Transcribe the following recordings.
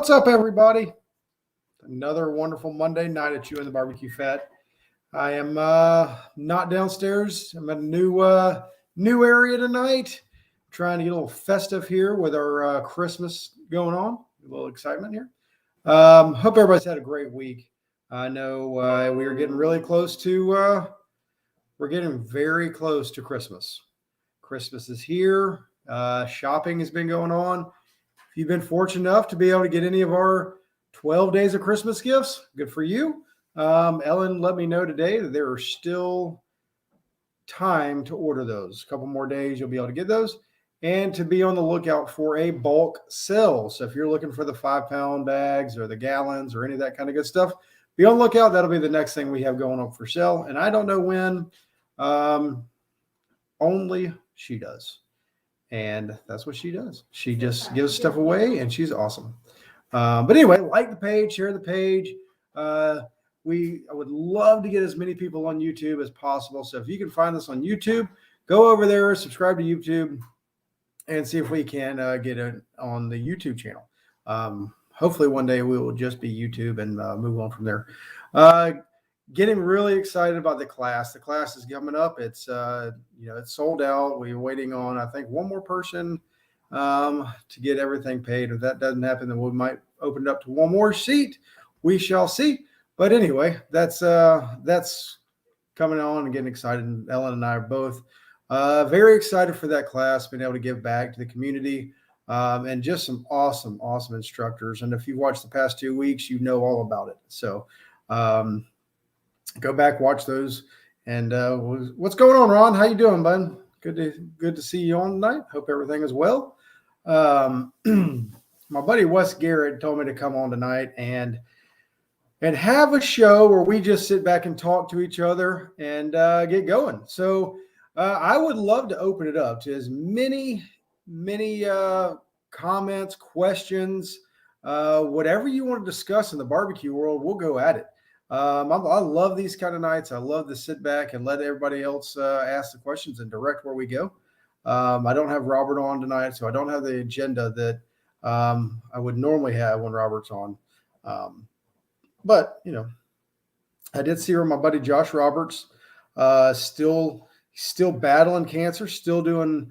What's up, everybody? Another wonderful Monday night at Chewin the BBQ Fat. I am not downstairs. I'm at a new area tonight. Trying to get a little festive here with our Christmas going on. A little excitement here. Hope everybody's had a great week. I know we are getting really close to. We're getting very close to Christmas. Christmas is here. Shopping has been going on. If you've been fortunate enough to be able to get any of our 12 days of Christmas gifts, good for you. Ellen let me know today that there are still time to order those. A couple more days, you'll be able to get those. And to be on the lookout for a bulk sale. So if you're looking for the 5-pound bags or the gallons or any of that kind of good stuff, be on the lookout. That'll be the next thing we have going up for sale. And I don't know when. Only she does. And that's what she does. She just gives stuff away, and she's awesome. But anyway, like the page, share the page. I would love to get as many people on YouTube as possible. So if you can find this on YouTube, go over there, subscribe to YouTube, and see if we can get it on the YouTube channel. Hopefully one day we will just be YouTube and move on from there. Getting really excited about the class. The class is coming up. It's it's sold out. We're waiting on, I think, one more person to get everything paid. If that doesn't happen, then we might open it up to one more seat. We shall see. But anyway, that's coming on and getting excited. And Ellen and I are both very excited for that class, being able to give back to the community, and just some awesome instructors. And if you've watched the past 2 weeks, you know all about it. So go back, watch those. And what's going on, Ron? How you doing, bud? Good to see you on tonight. Hope everything is well. My buddy Wes Garrett told me to come on tonight and have a show where we just sit back and talk to each other and get going. So I would love to open it up to as many comments, questions, whatever you want to discuss in the barbecue world. We'll go at it. I love these kind of nights. I love to sit back and let everybody else ask the questions and direct where we go. I don't have Robert on tonight, so I don't have the agenda that I would normally have when Robert's on. But I did see where my buddy Josh Roberts still battling cancer, still doing.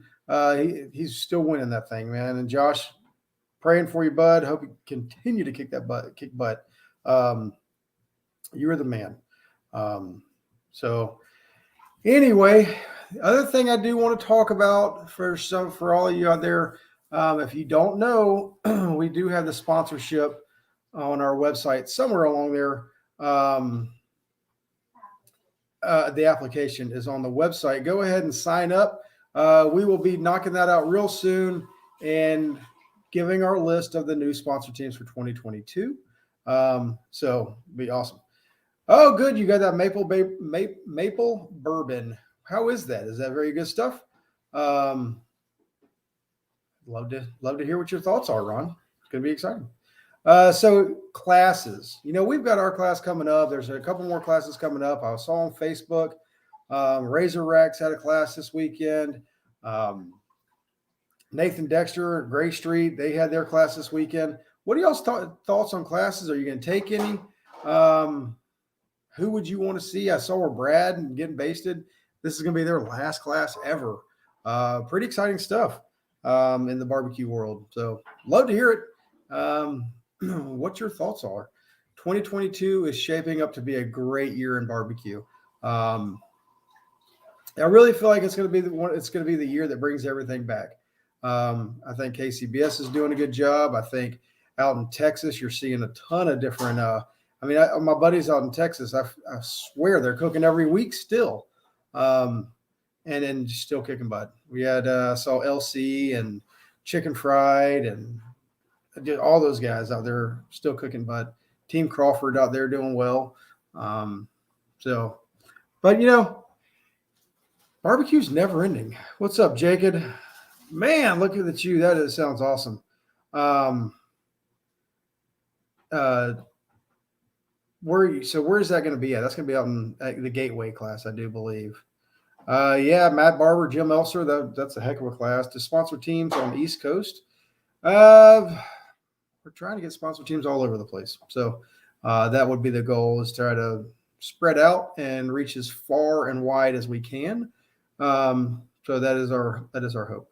He's still winning that thing, man. And Josh, praying for you, bud. Hope you continue to kick butt. You're the man. So anyway, the other thing I do want to talk about for all of you out there, if you don't know, we do have the sponsorship on our website somewhere along there. The application is on the website. Go ahead and sign up. We will be knocking that out real soon and giving our list of the new sponsor teams for 2022. So it'll be awesome. Oh, good. You got that maple bourbon. How is that? Is that very good stuff? Love to hear what your thoughts are, Ron. It's going to be exciting. So classes, we've got our class coming up. There's a couple more classes coming up. I saw on Facebook, Razor Racks had a class this weekend. Nathan Dexter, Gray Street, they had their class this weekend. What are y'all's thoughts on classes? Are you going to take any? Who would you want to see? I saw where Brad getting basted. This is going to be their last class ever. Pretty exciting stuff in the barbecue world. So love to hear it. What your thoughts are. 2022 is shaping up to be a great year in barbecue. I really feel like it's going to be the year that brings everything back. I think KCBS is doing a good job. I think out in Texas, you're seeing a ton of different. My buddies out in Texas, I swear they're cooking every week still, and then still kicking butt. We had saw LC and Chicken Fried and all those guys out there still cooking butt. Team Crawford out there doing well. But barbecue's never ending. What's up, Jacob? Man, look at you. That sounds awesome. Where's that going to be at? That's going to be out in the Gateway class, I do believe. Matt Barber, Jim Elser. That's a heck of a class. To sponsor teams on the East Coast. we're trying to get sponsored teams all over the place. So that would be the goal, is try to spread out and reach as far and wide as we can. So that is our hope.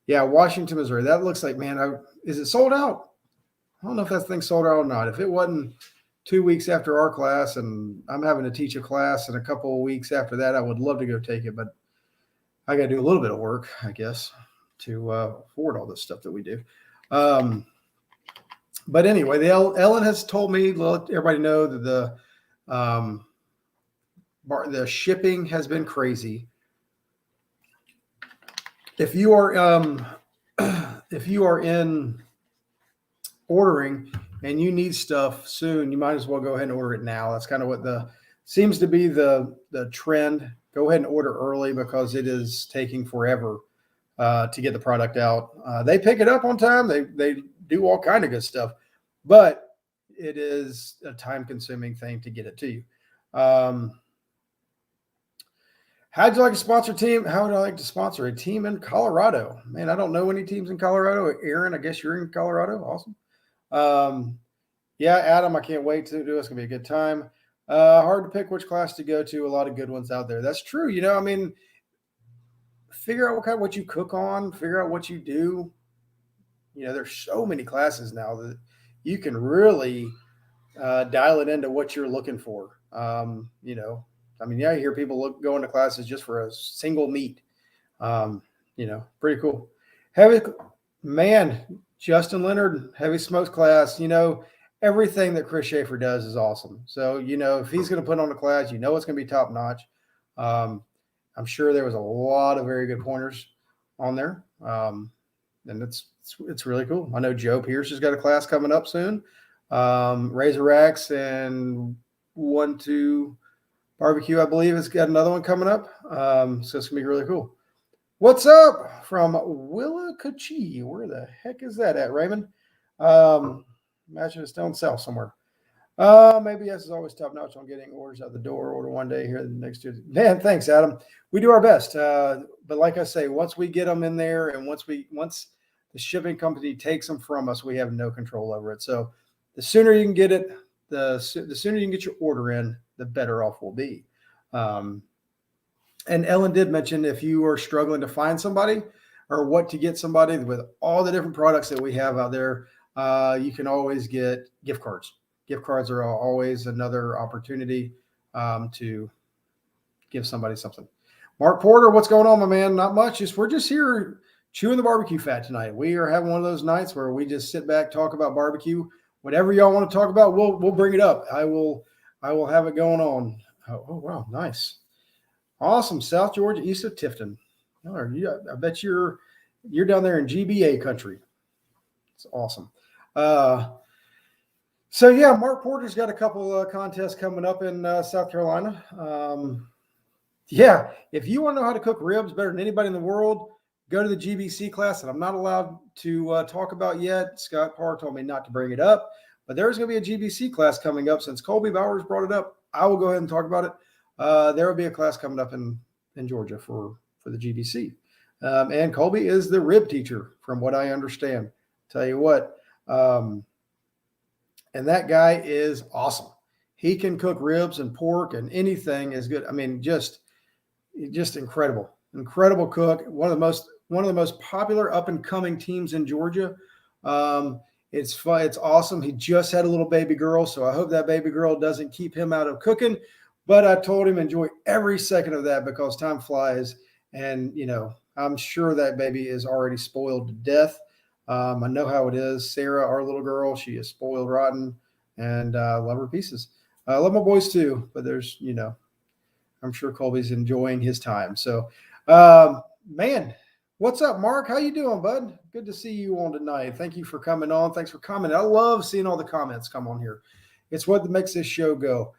Yeah, Washington, Missouri. That looks like, man, is it sold out? I don't know if that thing's sold out or not. If it wasn't 2 weeks after our class and I'm having to teach a class in a couple of weeks after that, I would love to go take it, but I got to do a little bit of work, I guess, to afford all this stuff that we do. But anyway, Ellen has told me, let everybody know that the shipping has been crazy. If you are in ordering and you need stuff soon, you might as well go ahead and order it now. That's kind of what seems to be the trend. Go ahead and order early because it is taking forever to get the product out. They pick it up on time. They do all kind of good stuff, but it is a time-consuming thing to get it to you. How'd you like to sponsor a team? How would I like to sponsor a team in Colorado? Man, I don't know any teams in Colorado. Aaron, I guess you're in Colorado. Awesome. Yeah, Adam, I can't wait to do it. It's going to be a good time. Hard to pick which class to go to. A lot of good ones out there. That's true. I mean, figure out what you cook on, figure out what you do. There's so many classes now that you can really dial it into what you're looking for. I mean, I hear people going to classes just for a single meat. Pretty cool. Justin Leonard, heavy smokes class. Everything that Chris Schaefer does is awesome. So, if he's going to put on a class, it's going to be top notch. I'm sure there was a lot of very good pointers on there. And it's really cool. I know Joe Pierce has got a class coming up soon. Razorbacks and 1-2 Barbecue, I believe, has got another one coming up. So it's going to be really cool. What's up from Willacoochee? Where the heck is that at, Raymond? Imagine it's down south somewhere. Maybe yes is always top notch on getting orders out the door. Order one day here the next Tuesday. Man, thanks, Adam. We do our best. But like I say, once we get them in there and once the shipping company takes them from us, we have no control over it. So the sooner you can get it, the sooner you can get your order in, the better off we'll be. And Ellen did mention, if you are struggling to find somebody or what to get somebody with all the different products that we have out there, you can always get gift cards. Gift cards are always another opportunity to give somebody something. Mark Porter, what's going on, my man? Not much. We're just here chewing the barbecue fat tonight. We are having one of those nights where we just sit back, talk about barbecue. Whatever y'all want to talk about, we'll bring it up. I will have it going on. Oh wow, nice, awesome. South Georgia, east of Tifton. I bet you're down there in GBA country. It's awesome. So yeah, Mark Porter's got a couple contests coming up in South Carolina. Yeah, if you want to know how to cook ribs better than anybody in the world, go to the GBC class that I'm not allowed to talk about yet. Scott Parr told me not to bring it up, but there's going to be a GBC class coming up. Since Colby Bowers brought it up, I will go ahead and talk about it. There will be a class coming up in Georgia for the GBC. And Colby is the rib teacher, from what I understand. Tell you what, and that guy is awesome. He can cook ribs and pork and anything is good. I mean, just incredible cook. One of the most popular up and coming teams in Georgia. It's fun. It's awesome. He just had a little baby girl, so I hope that baby girl doesn't keep him out of cooking. But I told him enjoy every second of that because time flies, and I'm sure that baby is already spoiled to death. I know how it is. Sarah, our little girl, she is spoiled rotten, and I love her pieces. I love my boys too, but there's, I'm sure Colby's enjoying his time. So, man, what's up, Mark? How you doing, bud? Good to see you on tonight. Thank you for coming on. Thanks for commenting. I love seeing all the comments come on here. It's what makes this show go.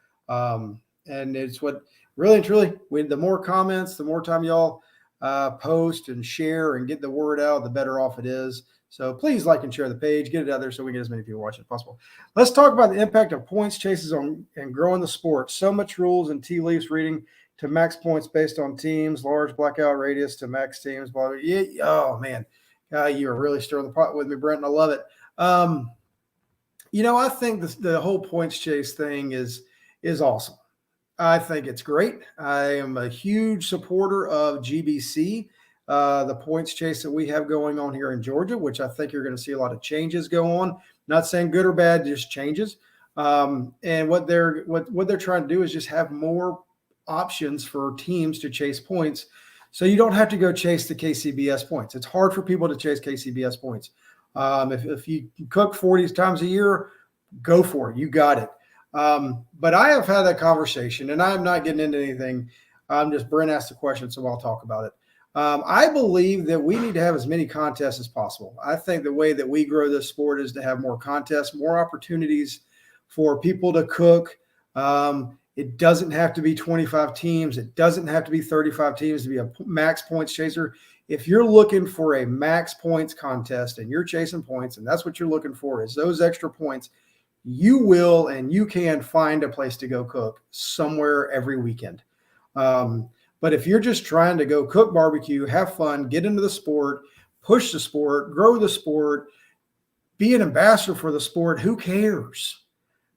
And it's what really and truly, the more comments, the more time y'all post and share and get the word out, the better off it is. So please like and share the page, get it out there so we get as many people watching as possible. Let's talk about the impact of points chases on and growing the sport. So much rules and tea leaves reading to max points based on teams, large blackout radius to max teams. Blah, blah. Yeah, oh man, you are really stirring the pot with me, Brent. I love it. I think the whole points chase thing is awesome. I think it's great. I am a huge supporter of GBC, the points chase that we have going on here in Georgia, which I think you're going to see a lot of changes go on. Not saying good or bad, just changes. And what they're trying to do is just have more options for teams to chase points, so you don't have to go chase the KCBS points. It's hard for people to chase KCBS points. If you cook 40 times a year, go for it. You got it. But I have had that conversation, and I'm not getting into anything. Brent asked the question, so I'll talk about it. I believe that we need to have as many contests as possible. I think the way that we grow this sport is to have more contests, more opportunities for people to cook. It doesn't have to be 25 teams. It doesn't have to be 35 teams to be a max points chaser. If you're looking for a max points contest and you're chasing points, and that's what you're looking for is those extra points, you will and you can find a place to go cook somewhere every weekend. But if you're just trying to go cook barbecue, have fun, get into the sport, push the sport, grow the sport, be an ambassador for the sport, who cares?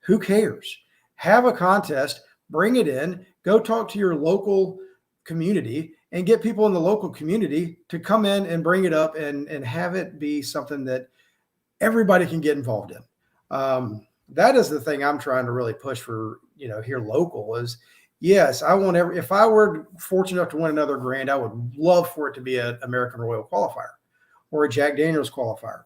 Who cares? Have a contest, bring it in, go talk to your local community and get people in the local community to come in and bring it up and have it be something that everybody can get involved in. That is the thing I'm trying to really push for, here local is, yes, I want if I were fortunate enough to win another grand, I would love for it to be an American Royal qualifier or a Jack Daniels qualifier.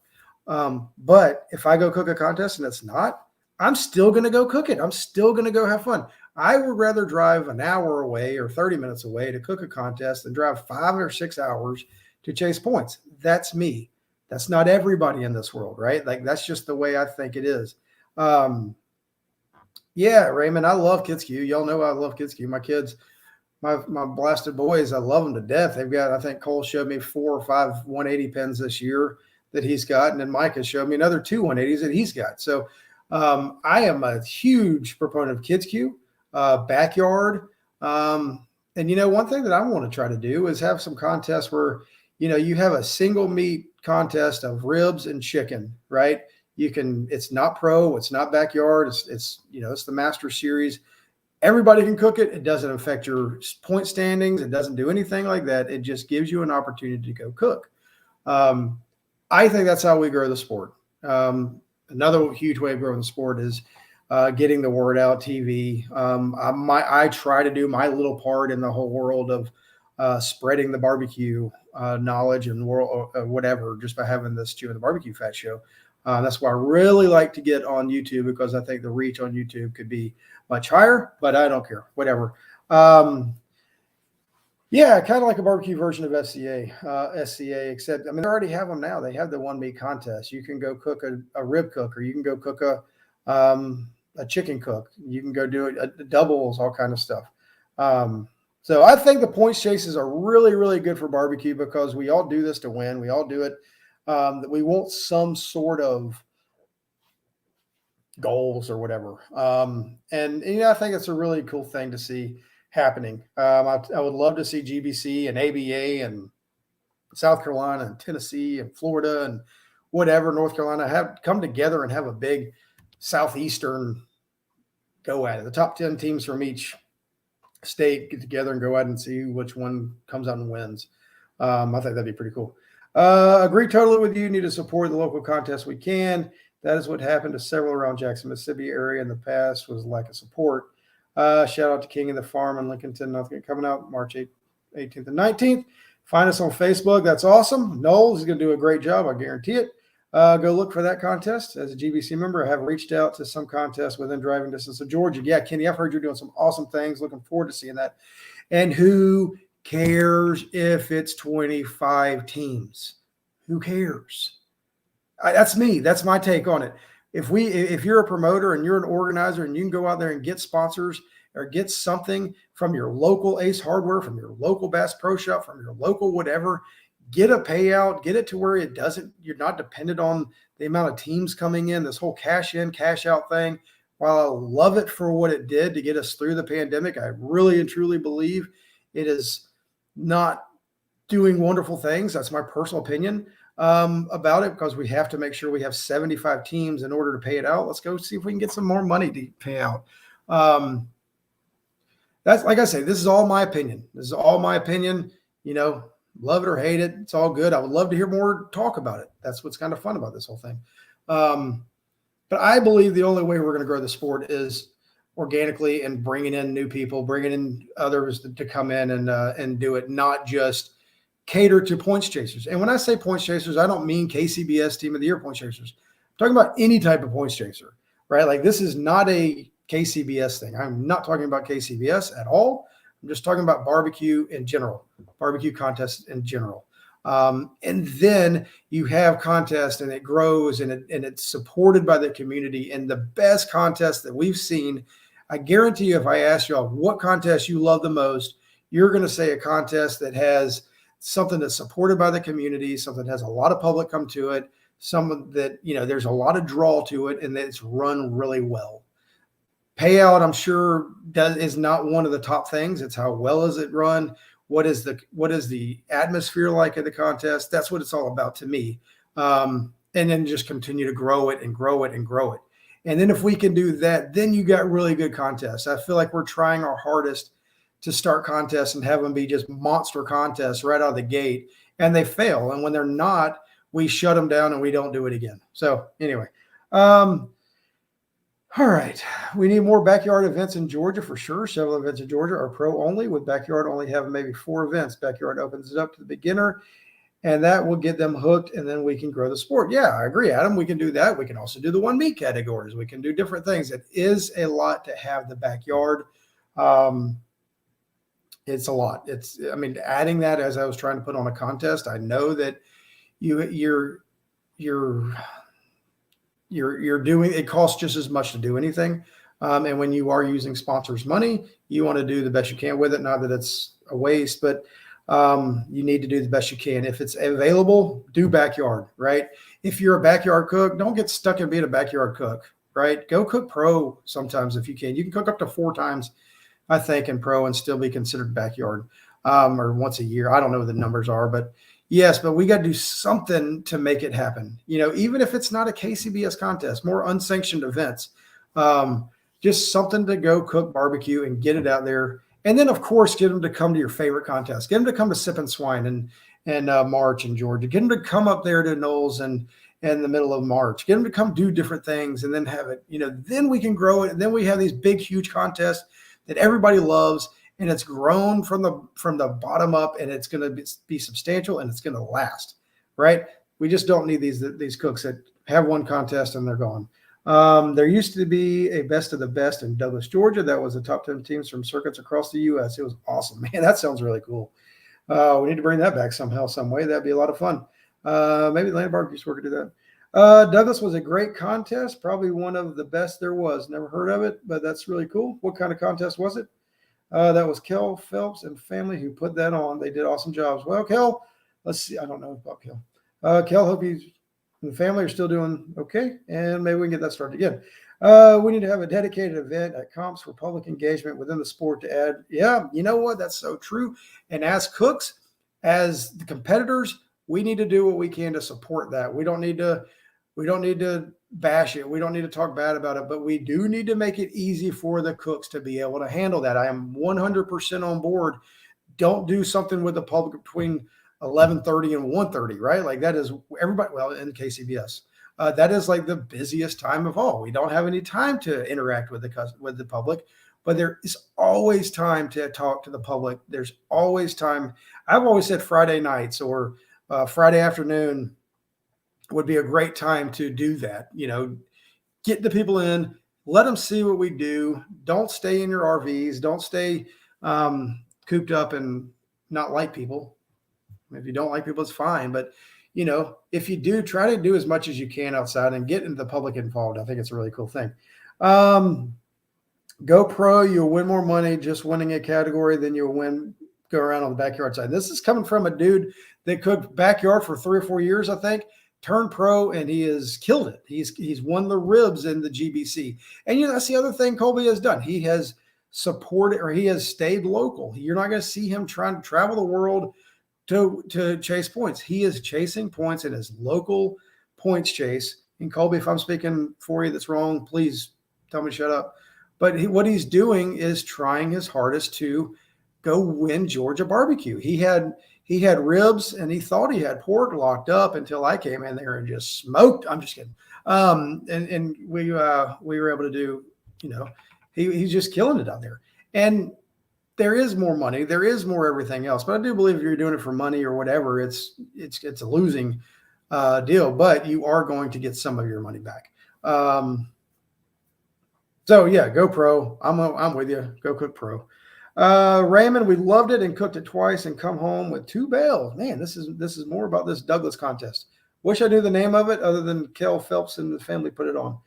But if I go cook a contest and it's not, I'm still going to go cook it. I'm still going to go have fun. I would rather drive an hour away or 30 minutes away to cook a contest than drive 5 or 6 hours to chase points. That's me. That's not everybody in this world, right? Like, that's just the way I think it is. Yeah, Raymond, I love Kids Q. Y'all know I love Kids Q. My kids, my blasted boys, I love them to death. They've got, I think Cole showed me 4 or 5 180 pins this year that he's got, and then Mike has showed me another 2 180s that he's got. So I am a huge proponent of Kids Q, backyard. And, one thing that I want to try to do is have some contests where, you have a single meat contest of ribs and chicken, right? It's not pro, it's not backyard. It's the Master Series. Everybody can cook it. It doesn't affect your point standings. It doesn't do anything like that. It just gives you an opportunity to go cook. I think that's how we grow the sport. Another huge way of growing the sport is getting the word out, TV. I try to do my little part in the whole world of spreading the barbecue knowledge and world whatever, just by having this Chewin the BBQ Fat show. That's why I really like to get on YouTube, because I think the reach on YouTube could be much higher, but I don't care, whatever. Yeah, kind of like a barbecue version of SCA, except, they already have them now. They have the 1 meat contest. You can go cook a rib cook, or you can go cook a chicken cook. You can go do it, doubles, all kind of stuff. So I think the points chases are really, really good for barbecue, because we all do this to win. We all do it. That we want some sort of goals or whatever. And I think it's a really cool thing to see happening. I would love to see GBC and ABA and South Carolina and Tennessee and Florida and whatever, North Carolina, have come together and have a big Southeastern go at it. The top 10 teams from each state get together and go out and see which one comes out and wins. I think that'd be pretty cool. Agree totally with you. Need to support the local contests we can. That is what happened to several around Jackson, Mississippi area in the past, was lack of support. Shout out to King of the Farm in Lincolnton, North Carolina, coming out March 18th and 19th. Find us on Facebook. That's awesome. Knowles is going to do a great job. I guarantee it. Go look for that contest. As a GBC member, I have reached out to some contests within driving distance of Georgia. Yeah, Kenny, I've heard you're doing some awesome things. Looking forward to seeing that. And who cares if it's 25 teams? Who cares? That's me. That's my take on it. If you're a promoter and you're an organizer and you can go out there and get sponsors or get something from your local Ace Hardware, from your local Bass Pro Shop, from your local whatever, get a payout, get it to where you're not dependent on the amount of teams coming in, this whole cash in, cash out thing. While I love it for what it did to get us through the pandemic, I really and truly believe it is not doing wonderful things. That's my personal opinion. about it, because we have to make sure we have 75 teams in order to pay it out. Let's go see if we can get some more money to pay out. That's, like I say, this is all my opinion. This is all my opinion. Love it or hate it, it's all good. I would love to hear more talk about it. That's what's kind of fun about this whole thing. But I believe the only way we're going to grow the sport is organically and bringing in new people, bringing in others to come in and do it, not just cater to points chasers. And when I say points chasers, I don't mean KCBS Team of the Year points chasers. I'm talking about any type of points chaser, right? Like, this is not a KCBS thing. I'm not talking about KCBS at all. I'm just talking about barbecue in general, barbecue contests in general. And then you have contests, and it grows, and it's supported by the community. And the best contest that we've seen, I guarantee you, if I ask y'all what contest you love the most, you're going to say a contest that has something that's supported by the community, something that has a lot of public come to it, something that, there's a lot of draw to it, and that it's run really well. Payout, I'm sure, is not one of the top things. It's how well is it run? What is the atmosphere like at the contest? That's what it's all about to me. And then just continue to grow it and grow it and grow it. And then if we can do that, then you got really good contests. I feel like we're trying our hardest to start contests and have them be just monster contests right out of the gate, and they fail. And when they're not, we shut them down and we don't do it again. So anyway, all right. We need more backyard events in Georgia for sure. Several events in Georgia are pro only, with backyard only having maybe 4 events. Backyard opens it up to the beginner, and that will get them hooked, and then we can grow the sport. Yeah, I agree, Adam. We can do that. We can also do the 1 meet categories. We can do different things. It is a lot to have the backyard. It's a lot. Adding that, as I was trying to put on a contest, I know that you're doing, it costs just as much to do anything. And when you are using sponsors' money, you want to do the best you can with it. Not that it's a waste, but you need to do the best you can. If it's available, do backyard, right? If you're a backyard cook, don't get stuck in being a backyard cook, right? Go cook pro sometimes if you can. You can cook up to 4 times, I think, in pro and still be considered backyard, or once a year. I don't know what the numbers are, but yes, but we got to do something to make it happen. Even if it's not a KCBS contest, more unsanctioned events, just something to go cook barbecue and get it out there. And then, of course, get them to come to your favorite contest. Get them to come to Sip and Swine and March in Georgia. Get them to come up there to Knowles and in the middle of March. Get them to come do different things, and then have it. Then we can grow it. And then we have these big, huge contests that everybody loves, and it's grown from the bottom up, and it's going to be substantial, and it's going to last, right? We just don't need these cooks that have 1 contest and they're gone. There used to be a best of the best in Douglas, Georgia. That was the top 10 teams from circuits across the U.S. It was awesome, man. That sounds really cool. We need to bring that back somehow, some way. That'd be a lot of fun. Maybe the Land Barbecue Store could do that. Douglas was a great contest, probably one of the best there was. Never heard of it, but that's really cool. What kind of contest was it? That was Kel Phelps and family who put that on. They did awesome jobs. Well, Kel, let's see. I don't know about Kel. Kel, hope you and the family are still doing okay, and maybe we can get that started again. We need to have a dedicated event at comps for public engagement within the sport to add. Yeah, you know what? That's so true. And as cooks, as the competitors, we need to do what we can to support that. We don't need to bash it. We don't need to talk bad about it, but we do need to make it easy for the cooks to be able to handle that. I am 100% on board. Don't do something with the public between 11:30 and 1:30, right? Like, that is everybody. Well, in KCBS, that is like the busiest time of all. We don't have any time to interact with the public, but there is always time to talk to the public. There's always time. I've always said Friday nights or Friday afternoon would be a great time to do that. Get the people in, let them see what we do. Don't stay in your RVs. Don't stay cooped up and not like people. If you don't like people, it's fine. But, if you do, try to do as much as you can outside and get the public involved. I think it's a really cool thing. Go pro, you'll win more money just winning a category than you'll go around on the backyard side. This is coming from a dude that cooked backyard for 3 or 4 years, I think. Turned pro, and he has killed it. He's won the ribs in the GBC. And that's the other thing Colby has done. He has supported, or he has stayed local. You're not going to see him trying to travel the world to chase points. He is chasing points in his local points chase. And Colby, if I'm speaking for you that's wrong, please tell me to shut up. But what he's doing is trying his hardest to go win Georgia barbecue. He had ribs and he thought he had pork locked up until I came in there and just smoked. I'm just kidding. And we were able to do, he's just killing it out there. And there is more money, there is more everything else. But I do believe if you're doing it for money or whatever, it's a losing deal. But you are going to get some of your money back. So yeah, go pro. I'm with you. Go cook pro. Raymond, we loved it and cooked it twice and come home with 2 bales. Man, this is more about this Douglas contest. Wish I knew the name of it other than Kel Phelps and the family put it on.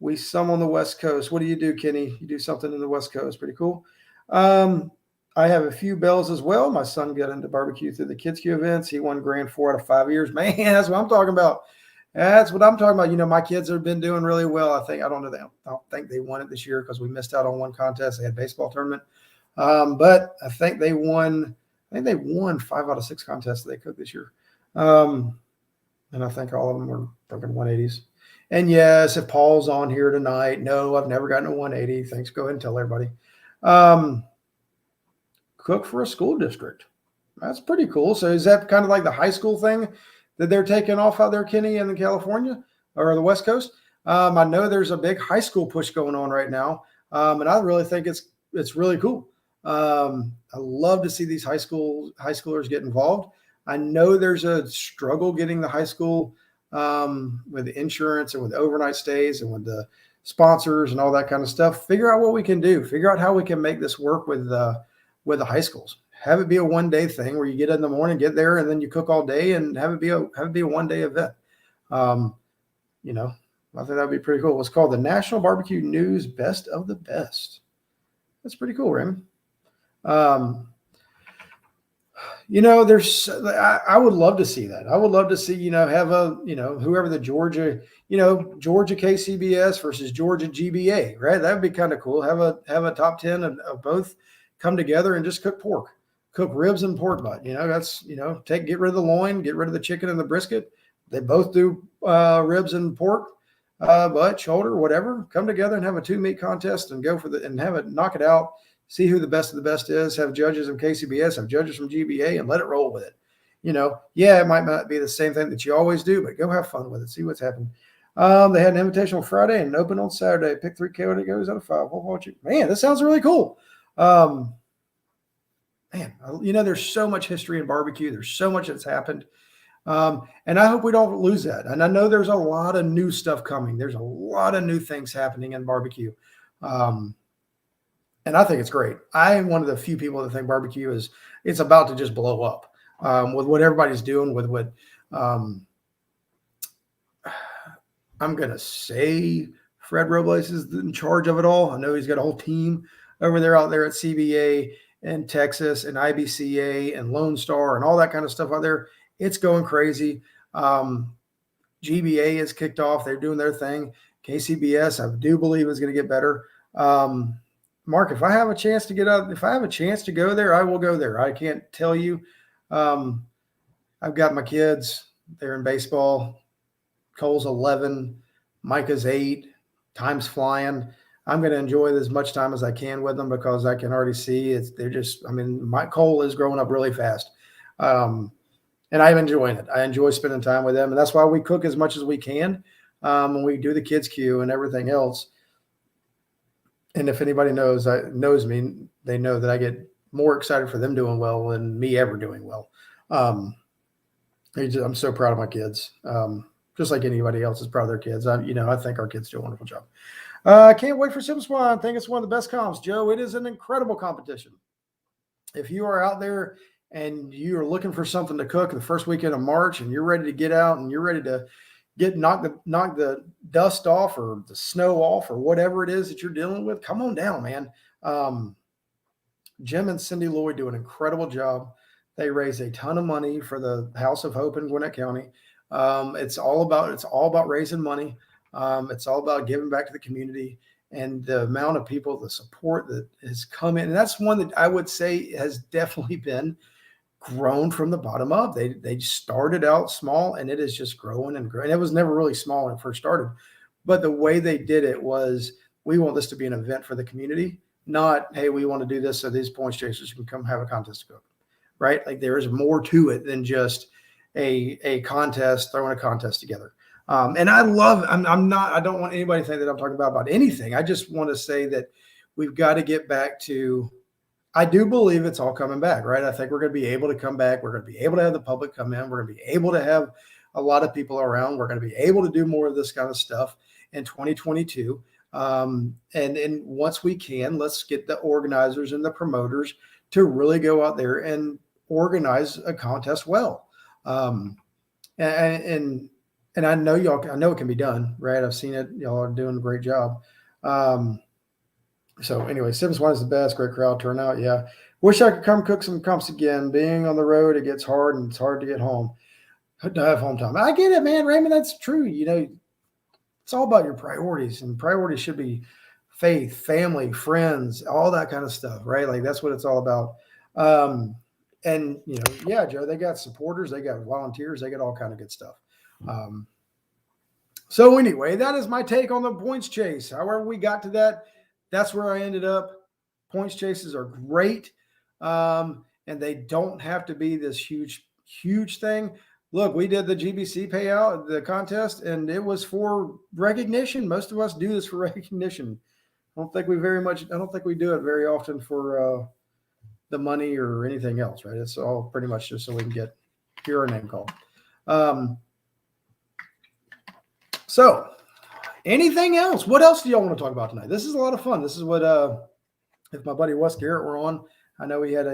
We some on the West Coast. What do you do, Kenny? You do something in the West Coast. Pretty cool. I have a few bells as well. My son got into barbecue through the Kids Q events. He won Grand 4 out of 5 years. Man, that's what I'm talking about. That's what I'm talking about. My kids have been doing really well. I don't think they won it this year because we missed out on one contest. They had a baseball tournament. But I think they won 5 out of 6 contests that they cooked this year. And I think all of them were fucking 180s. And yes, if Paul's on here tonight, no, I've never gotten a 180. Thanks. Go ahead and tell everybody. Cook for a school district. That's pretty cool. So is that kind of like the high school thing that they're taking off out there, Kenny, in California or the West Coast? I know there's a big high school push going on right now. And I really think it's really cool. I love to see these high schoolers get involved. I know there's a struggle getting the high school with the insurance and with overnight stays and with the sponsors and all that kind of stuff. Figure out what we can do. Figure out how we can make this work with the high schools. Have it be a one-day thing where you get in the morning, get there, and then you cook all day, and have it be a one-day event. I think that'd be pretty cool. It's called the National Barbecue News Best of the Best. That's pretty cool, Raymond. I would love to see that. I would love to see, have whoever the Georgia KCBS versus Georgia GBA, right? That'd be kind of cool. Have a top 10 of both come together and just cook ribs and pork butt. Get rid of the loin, get rid of the chicken and the brisket. They both do ribs and pork, butt, shoulder, whatever. Come together and have a 2 meat contest and go and have it, knock it out. See who the best of the best is. Have judges from KCBS, have judges from GBA, and let it roll with it. It might not be the same thing that you always do, but go have fun with it. See what's happening. They had an invitational Friday and an open on Saturday. Pick 3 categories out of 5. Man, this sounds really cool. There's so much history in barbecue. There's so much that's happened. And I hope we don't lose that. And I know there's a lot of new stuff coming. There's a lot of new things happening in barbecue. And I think it's great. I am one of the few people that think barbecue it's about to just blow up with what everybody's doing, with what I'm going to say Fred Robles is in charge of it all. I know he's got a whole team over there out there at CBA and Texas and IBCA and Lone Star and all that kind of stuff out there. It's going crazy. GBA is kicked off. They're doing their thing. KCBS, I do believe, is going to get better. Mark, if I have a chance to go there, I will go there. I can't tell you. I've got my kids. They're in baseball. Cole's 11. Micah's 8. Time's flying. I'm going to enjoy as much time as I can with them because I can already see my Cole is growing up really fast. And I'm enjoying it. I enjoy spending time with them. And that's why we cook as much as we can when we do the Kids Q and everything else. And if anybody knows me, they know that I get more excited for them doing well than me ever doing well. I'm so proud of my kids. Just like anybody else is proud of their kids. I think our kids do a wonderful job. I can't wait for Sim Swan. I think it's one of the best comps, Joe. It is an incredible competition. If you are out there and you're looking for something to cook the first weekend of March and you're ready to get out and you're ready to knock the dust off or the snow off or whatever it is that you're dealing with, come on down, man. Jim and Cindy Lloyd do an incredible job. They raise a ton of money for the House of Hope in Gwinnett County. It's all about raising money. It's all about giving back to the community, and the amount of people, the support that has come in. And that's one that I would say has definitely been grown from the bottom up. They started out small, and it is just growing and growing. It was never really small when it first started, but the way they did it was, we want this to be an event for the community, not, hey, we want to do this so these points chasers can come have a contest to go, right? Like there is more to it than just a contest, throwing a contest together. And I don't want anybody to think that I'm talking about anything. I just want to say that we've got to get back to, I do believe it's all coming back, right? I think we're going to be able to come back. We're going to be able to have the public come in. We're going to be able to have a lot of people around. We're going to be able to do more of this kind of stuff in 2022. And once we can, let's get the organizers and the promoters to really go out there and organize a contest well. And I know I know it can be done, right? I've seen it. Y'all are doing a great job. So anyway, Sims One is the best. Great crowd turnout. Yeah. Wish I could come cook some comps again. Being on the road, it gets hard, and it's hard to get home. To have home time. I get it, man. Raymond, that's true. It's all about your priorities, and priorities should be faith, family, friends, all that kind of stuff, right? Like that's what it's all about. And yeah, Joe, they got supporters, they got volunteers, they got all kind of good stuff. So anyway, that is my take on the points chase. However we got to that, that's where I ended up. Points chases are great. And they don't have to be this huge thing. Look, we did the GBC payout, the contest, and it was for recognition. Most of us do this for recognition. I don't think we do it very often for the money or anything else, right? It's all pretty much just so we can hear our name called. So anything else? What else do y'all want to talk about tonight? This is a lot of fun. This is what, if my buddy Wes Garrett were on, I know he had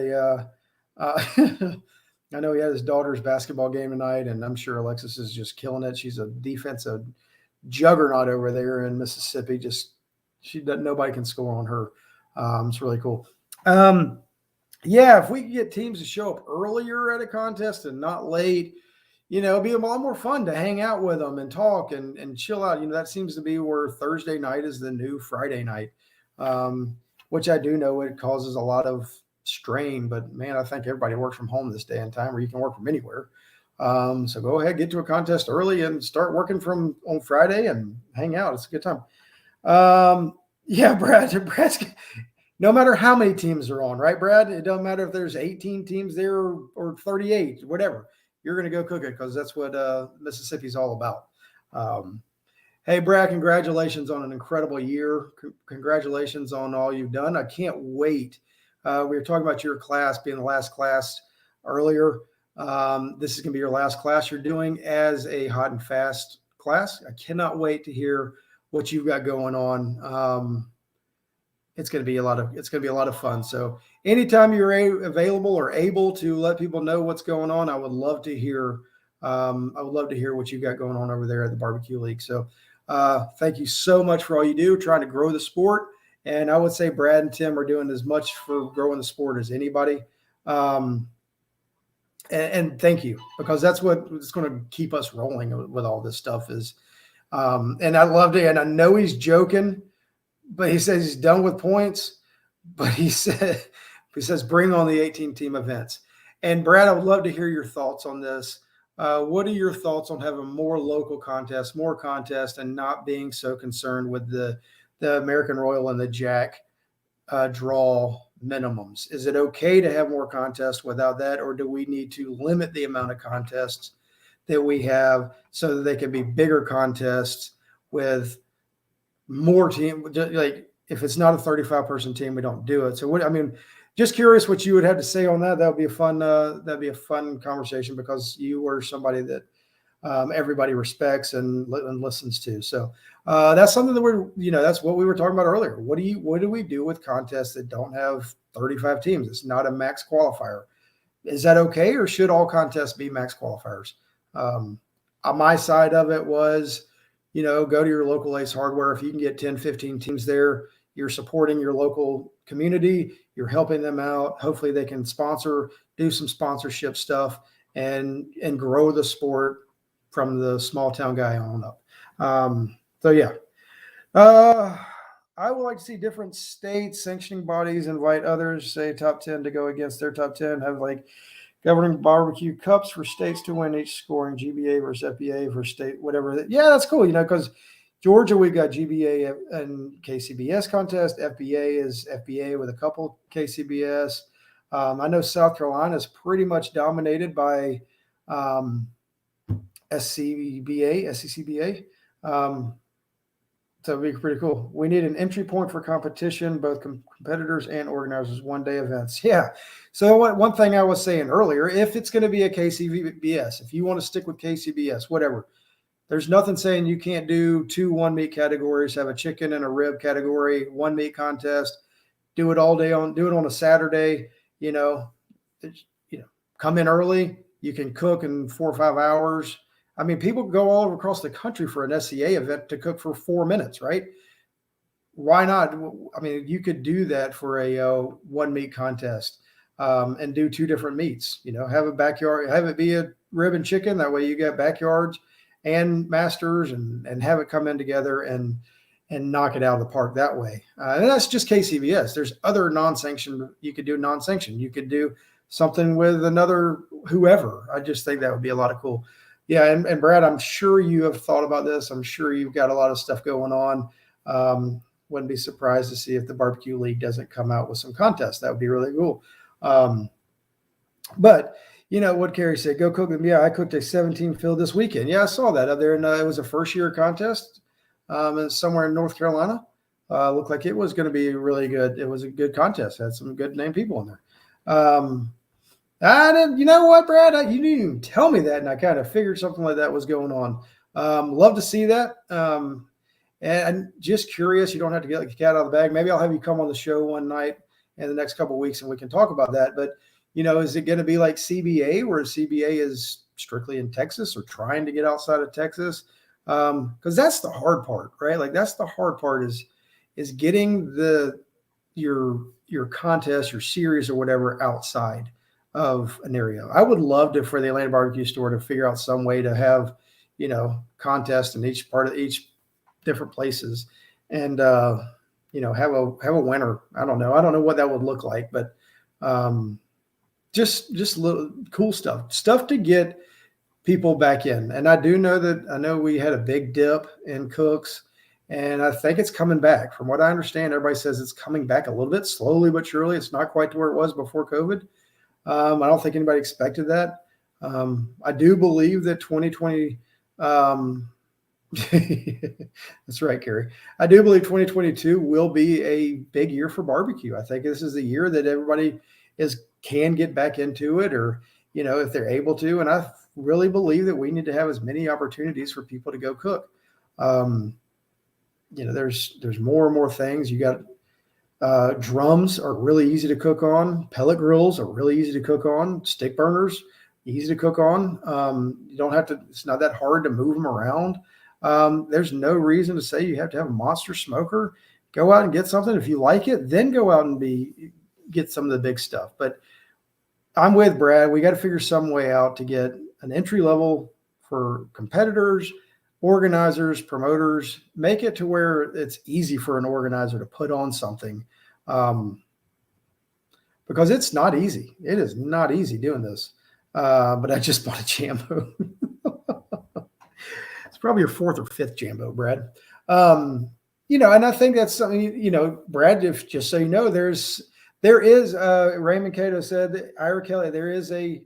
I know he had his daughter's basketball game tonight, and I'm sure Alexis is just killing it. She's a defensive juggernaut over there in Mississippi. Nobody can score on her. It's really cool. Yeah, if we could get teams to show up earlier at a contest and not late, it'd be a lot more fun to hang out with them and talk and chill out. That seems to be where Thursday night is the new Friday night, which I do know it causes a lot of strain, but man, I think everybody works from home this day and time, where you can work from anywhere. So go ahead, get to a contest early and start working on Friday and hang out. It's a good time. Yeah, Brad's no matter how many teams are on, right, Brad? It doesn't matter if there's 18 teams there or 38, whatever. You're going to go cook it, because that's what Mississippi's all about. Hey, Brad, congratulations on an incredible year. Congratulations on all you've done. I can't wait. We were talking about your class being the last class earlier. This is going to be your last class you're doing as a hot and fast class. I cannot wait to hear what you've got going on. It's going to be a lot of fun. So anytime you're available or able to let people know what's going on, I would love to hear. What you've got going on over there at the Barbecue League. So thank you so much for all you do, trying to grow the sport. And I would say Brad and Tim are doing as much for growing the sport as anybody. And thank you, because that's what's going to keep us rolling with all this stuff is. And I loved it. And I know he's joking, but he says he's done with points. But he says, bring on the 18-team events. And Brad, I would love to hear your thoughts on this. What are your thoughts on having more local contests, and not being so concerned with the American Royal and the Jack draw minimums? Is it okay to have more contests without that, or do we need to limit the amount of contests that we have so that they can be bigger contests with more team? Like if it's not a 35-person team, we don't do it. So just curious what you would have to say on that. That would be a fun conversation, because you were somebody that everybody respects and listens to. So that's something that that's what we were talking about earlier. What do we do with contests that don't have 35 teams? It's not a max qualifier. Is that okay, or should all contests be max qualifiers? On my side of it was, go to your local Ace Hardware. If you can get 10, 15 teams there, you're supporting your local community. You're helping them out. Hopefully they can do some sponsorship stuff and grow the sport from the small town guy on up. So yeah, I would like to see different states sanctioning bodies invite others, say top 10, to go against their top 10, have like Governing barbecue cups for states to win, each scoring GBA versus FBA for state, whatever. Yeah, that's cool. Because Georgia, we've got GBA and KCBS contest. FBA is FBA with a couple KCBS. I know South Carolina is pretty much dominated by SCCBA. So it'd be pretty cool. We need an entry point for competition, both competitors and organizers, one-day events. Yeah. So one thing I was saying earlier, if it's going to be a KCBS, if you want to stick with KCBS, whatever, there's nothing saying you can't do 2 one-meat categories, have a chicken and a rib category, one meat contest, do it all day do it on a Saturday, come in early. You can cook in 4 or 5 hours. I mean, people go all over across the country for an SCA event to cook for 4 minutes, right? Why not? I mean, you could do that for a one meat contest and do 2 different meats. Have a backyard, have it be a rib and chicken. That way you got backyards and masters and have it come in together and knock it out of the park that way. And that's just KCBS. There's other non-sanctioned. You could do non-sanctioned. You could do something with another whoever. I just think that would be a lot of cool. Yeah, and Brad, I'm sure you have thought about this. I'm sure you've got a lot of stuff going on. Wouldn't be surprised to see if the Barbecue League doesn't come out with some contests. That would be really cool. But what Carrie said, go cook them. Yeah, I cooked a 17 fill this weekend. Yeah, I saw that up there, and it was a first-year contest somewhere in North Carolina. Looked like it was going to be really good. It was a good contest. Had some good name people in there. I didn't, you know what, Brad? You didn't even tell me that, and I kind of figured something like that was going on. Love to see that. And just curious, you don't have to get like a cat out of the bag. Maybe I'll have you come on the show one night in the next couple of weeks, and we can talk about that. But, is it going to be like CBA, where CBA is strictly in Texas or trying to get outside of Texas? Because that's the hard part, right? Like that's the hard part is getting your contest, your series or whatever outside of an area. I would love for the Atlanta Barbecue Store to figure out some way to have, contests in each part of each different places and, have a winner. I don't know what that would look like, but just little cool stuff to get people back in. And I know we had a big dip in cooks, and I think it's coming back. From what I understand, everybody says it's coming back a little bit slowly but surely. It's not quite to where it was before COVID. I don't think anybody expected that. I do believe that 2020, that's right, Carrie. I do believe 2022 will be a big year for barbecue. I think this is the year that everybody can get back into it, or, if they're able to. And I really believe that we need to have as many opportunities for people to go cook. There's more and more things. You got drums are really easy to cook on. Pellet grills are really easy to cook on. Stick burners, easy to cook on. You don't have to, it's not that hard to move them around. There's no reason to say you have to have a monster smoker. Go out and get something. If you like it, then go out and get some of the big stuff. But I'm with Brad. We got to figure some way out to get an entry level for competitors, organizers, promoters, make it to where it's easy for an organizer to put on something. Because it's not easy. It is not easy doing this. But I just bought a Jambo. It's probably your 4th or 5th Jambo, Brad. And I think that's something, Brad, if just so you know, there is Raymond Cato said that Ira Kelly, they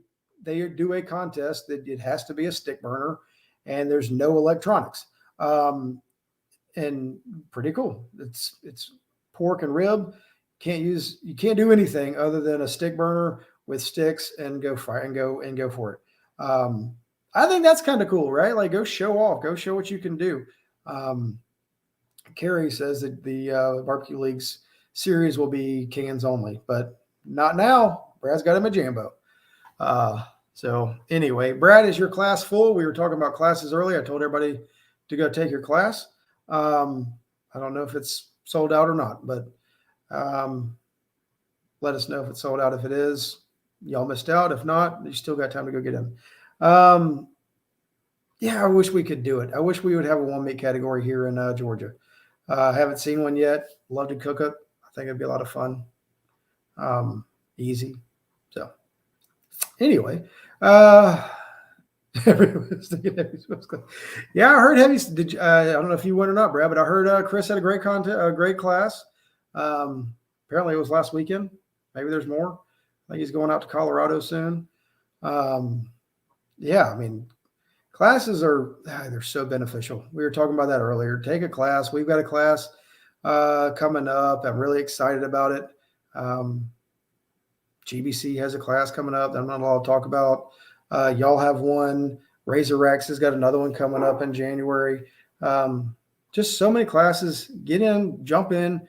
do a contest that it has to be a stick burner and there's no electronics. And pretty cool. It's pork and rib. You can't do anything other than a stick burner with sticks and go fire and go for it. I think that's kind of cool, right? Like go show off, go show what you can do. Carrie says that the Barbecue League's series will be cans only, but not now. Brad's got him a Jambo. So anyway, Brad, is your class full? We were talking about classes earlier. I told everybody to go take your class. I don't know if it's sold out or not, but let us know if it's sold out. If it is, y'all missed out. If not, you still got time to go get in. Yeah, I wish we could do it. I wish we would have a one meat category here in Georgia. I haven't seen one yet. Love to cook it. I think it'd be a lot of fun. Easy. So Anyway, yeah, I heard heavy. Did you, I don't know if you went or not, Brad, but I heard Chris had a great a great class. Apparently, it was last weekend. Maybe there's more. I think he's going out to Colorado soon. Yeah, I mean, classes are they're so beneficial. We were talking about that earlier. Take a class. We've got a class coming up. I'm really excited about it. GBC has a class coming up that I'm not allowed to talk about. Y'all have one. Razor Rex has got another one coming up in January. Just so many classes. Get in, jump in.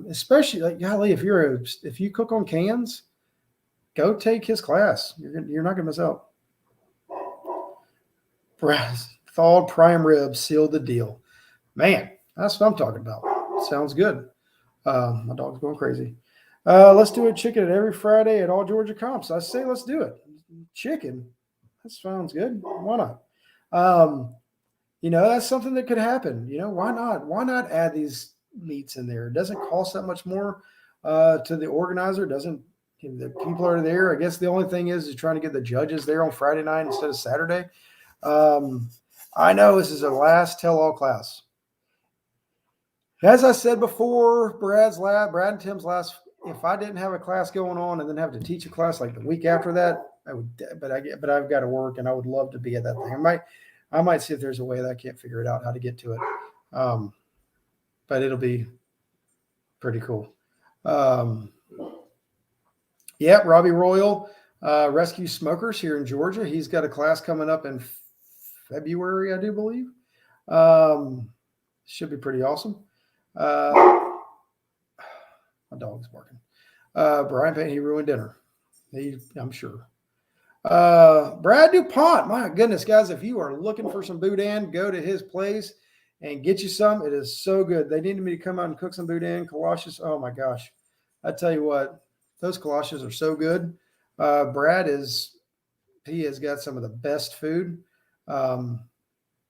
Especially like golly, if you cook on cans, go take his class. You're not gonna miss out. Thawed prime rib sealed the deal. Man, that's what I'm talking about. Sounds good. My dog's going crazy. Let's do a chicken every Friday at all Georgia comps. I say let's do it. Chicken. That sounds good. Why not? That's something that could happen. Why not? Why not add these meats in there? It doesn't cost that much more to the organizer. The people are there. I guess the only thing is trying to get the judges there on Friday night instead of Saturday. I know this is a last tell-all class. As I said before, Brad and Tim's last. If I didn't have a class going on and then have to teach a class like the week after that, I would. But I've got to work, and I would love to be at that thing. I might see if there's a way that I can't figure it out how to get to it. But it'll be pretty cool. Robbie Royal, Rescue Smokers here in Georgia. He's got a class coming up in February, I do believe. Should be pretty awesome. My dog's barking. Brian Payne, he ruined dinner. I'm sure. Brad DuPont, my goodness, guys, if you are looking for some boudin, go to his place and get you some. It is so good. They needed me to come out and cook some boudin, galoshes. Oh my gosh. I tell you what, those galoshes are so good. Brad has got some of the best food,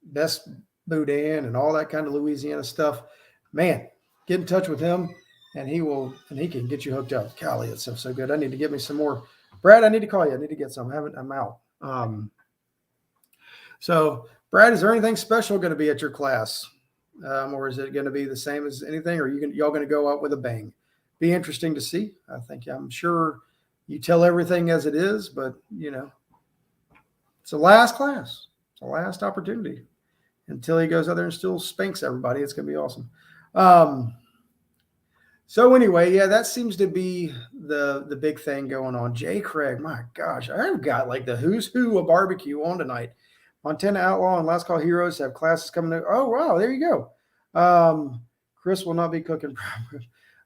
best boudin and all that kind of Louisiana stuff. Man, get in touch with him and he can get you hooked up. Golly, that stuff's so good. I need to get me some more. Brad, I need to call you. I need to get some. I'm out. So Brad, is there anything special going to be at your class? Or is it going to be the same as anything? Or y'all going to go out with a bang? Be interesting to see. I'm sure you tell everything as it is, but it's the last class. It's the last opportunity until he goes out there and still spanks everybody. It's going to be awesome. So anyway, yeah, that seems to be the big thing going on. Jay Craig, my gosh, I've got like the who's who of barbecue on tonight. Montana Outlaw and Last Call Heroes have classes coming up. Oh, wow, there you go. Chris will not be cooking.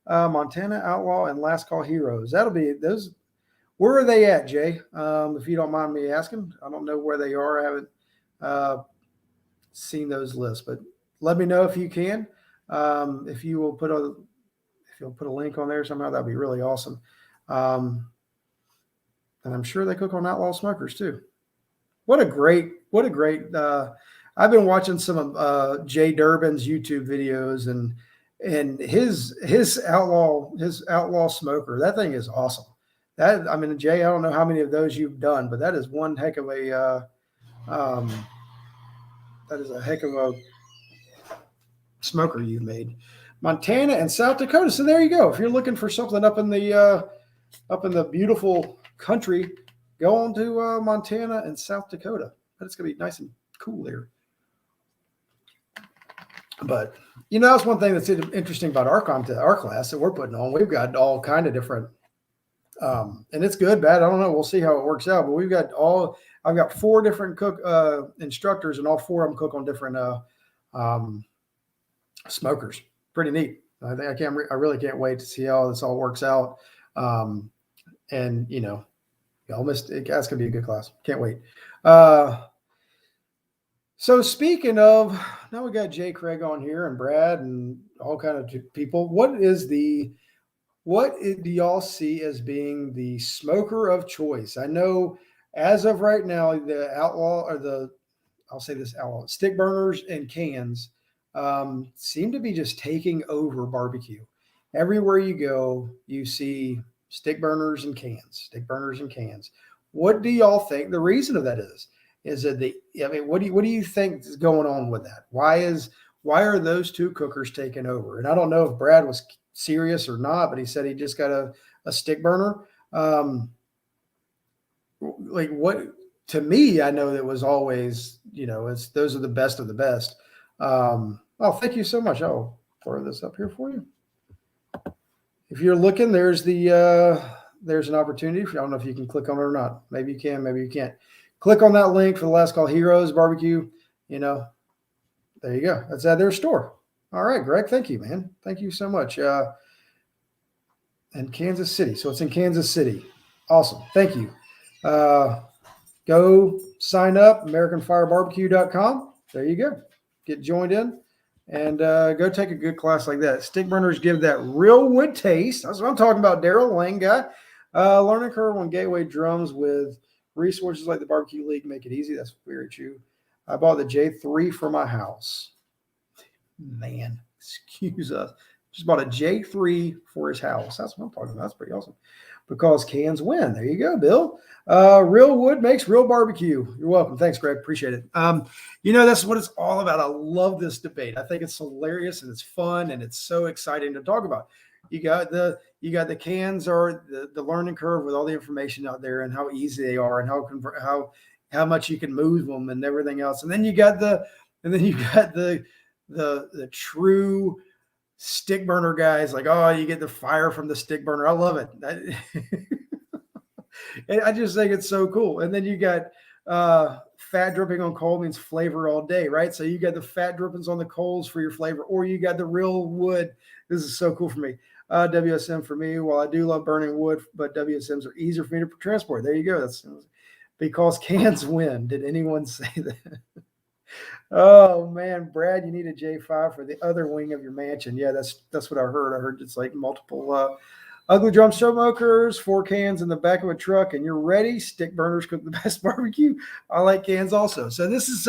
Montana Outlaw and Last Call Heroes. That'll be those. Where are they at, Jay? If you don't mind me asking. I don't know where they are. I haven't seen those lists, but let me know if you can. If you'll put a link on there somehow, that'd be really awesome. And I'm sure they cook on Outlaw Smokers too. What a great, I've been watching some of Jay Durbin's YouTube videos and his outlaw smoker. That thing is awesome. Jay, I don't know how many of those you've done, but that is one heck of a, smoker you've made. Montana and South Dakota. So there you go. If you're looking for something up in the beautiful country, go on to Montana and South Dakota. But it's gonna be nice and cool there. But that's one thing that's interesting about our class that we're putting on. We've got all kind of different, and it's good, bad. I don't know. We'll see how it works out. But I've got 4 different cook instructors, and all 4 of them cook on different smokers. Pretty neat. I really can't wait to see how this all works out. And that's gonna be a good class. Can't wait. So speaking of, now we got Jay Craig on here and Brad and all kind of people. What do y'all see as being the smoker of choice? I know as of right now, the stick burners and cans seem to be just taking over barbecue. Everywhere you go, you see stick burners and cans. What do y'all think the reason of that is? Is it what do you think is going on with that? Why are those two cookers taking over? And I don't know if Brad was serious or not, but he said he just got a stick burner. Like what to me, I know that was always, it's those are the best of the best. Oh, thank you so much. I'll throw this up here for you. If you're looking, there's an opportunity. I don't know if you can click on it or not. Maybe you can, maybe you can't. Click on that link for the Last Call Heroes Barbecue. There you go. That's at their store. All right, Greg. Thank you, man. Thank you so much. And Kansas City. So it's in Kansas City. Awesome. Thank you. Go sign up, AmericanFireBarbecue.com. There you go. Get joined in and go take a good class like that. Stick burners give that real wood taste. That's what I'm talking about, Daryl Lane guy. Learning curve on gateway drums with resources like the Barbecue League make it easy. That's very true. I bought the J3 for my house. Man, excuse us. Just bought a J3 for his house. That's what I'm talking about. That's pretty awesome. Because cans win. There you go, Bill. Real wood makes real barbecue. You're welcome. Thanks, Greg. Appreciate it. That's what it's all about. I love this debate. I think it's hilarious and it's fun and it's so exciting to talk about. You got the cans or the learning curve with all the information out there and how easy they are and how much you can move them and everything else. And then you got the true stick burner guys, like, oh, you get the fire from the stick burner. I love it. And I just think it's so cool. And then you got fat dripping on coal means flavor all day, right? So you got the fat drippings on the coals for your flavor, or you got the real wood. This is so cool for me. WSM for me. Well, I do love burning wood, but WSMs are easier for me to transport. There you go. That's because cans win. Did anyone say that? Oh man, Brad, you need a J5 for the other wing of your mansion. Yeah, that's what I heard. I heard it's like multiple ugly drum smokers, 4 cans in the back of a truck, and you're ready. Stick burners cook the best barbecue. I like cans also. So this is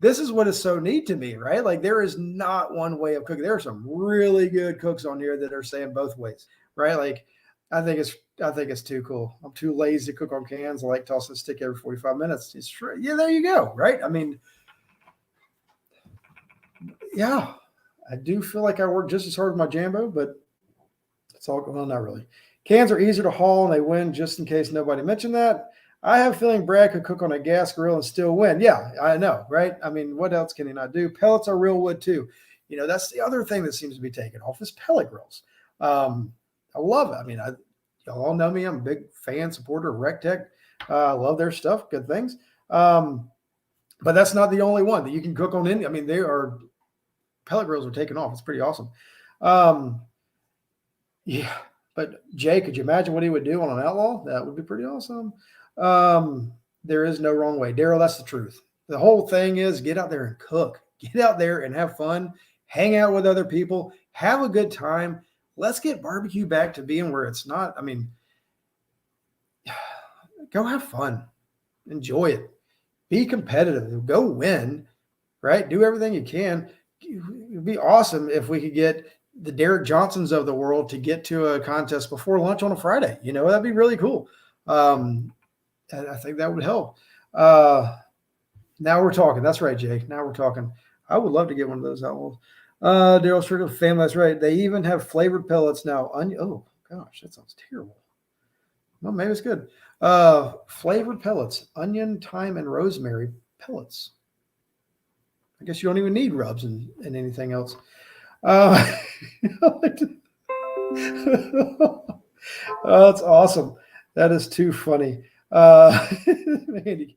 this is what is so neat to me, right? Like there is not one way of cooking. There are some really good cooks on here that are saying both ways, right? Like I think it's too cool. I'm too lazy to cook on cans. I like tossing a stick every 45 minutes. It's true. Yeah, there you go. Right. I mean, yeah, I do feel like I work just as hard as my Jambo, but it's all going on. Not really. Cans are easier to haul and they win, just in case nobody mentioned that. I have a feeling Brad could cook on a gas grill and still win. Yeah, I know. Right. I mean, what else can he not do? Pellets are real wood too. That's the other thing that seems to be taken off is pellet grills. I love it. I mean, y'all all know me. I'm a big fan, supporter of RecTech. I love their stuff. Good things. But that's not the only one that you can cook on. I mean, pellet grills are taking off. It's pretty awesome. Yeah. But Jay, could you imagine what he would do on an outlaw? That would be pretty awesome. There is no wrong way. Daryl, that's the truth. The whole thing is get out there and cook. Get out there and have fun. Hang out with other people. Have a good time. Let's get barbecue back to being where it's not. I mean, go have fun. Enjoy it. Be competitive. Go win, right? Do everything you can. It would be awesome if we could get the Derek Johnsons of the world to get to a contest before lunch on a Friday. That'd be really cool. And I think that would help. Now we're talking. That's right, Jay. Now we're talking. I would love to get one of those outlaws. Daryl Strickland family. That's right. They even have flavored pellets now. Oh gosh, that sounds terrible. Well, maybe it's good. Flavored pellets, onion, thyme, and rosemary pellets. I guess you don't even need rubs and anything else. Oh, that's awesome. That is too funny. Andy,